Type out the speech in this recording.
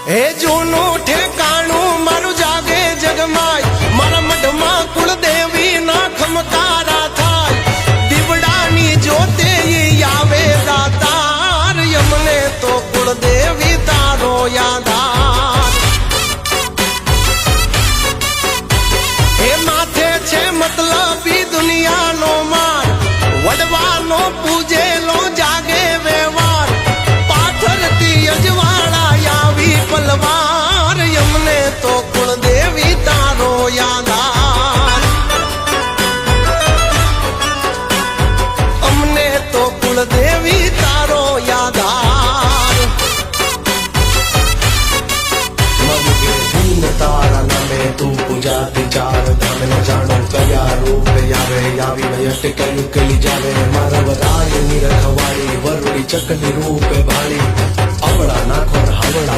હે જૂનું ઠેકાણું મારું જાગે જગમાય, મારા મઢમાં કુળદેવી ના ખમકારા થાય, દીવડાની જોતે ઈ આવે દાતાર, યમને તો કુળદેવી તારો યાદાર. હે માથે છે મતલબી દુનિયાનો માર, વડવાનો પૂજેલો જાગે વ્યવહાર, પાથરતી અજવાળા આવી પલવાર, યમને તો કુળદેવી તારો યાદાર. અમને તો કુળદેવી તારો યાદાર. મગે દીન તારા નામે તું પૂજાતી ચાર ધામ ન જાણો કયા રૂપ આવે આવી અટકલી કલી જાવે, મારા વધારે ની રખવાડી વરુડી ચકની રૂપે ભાળી, આવડા નાખોર હાવડા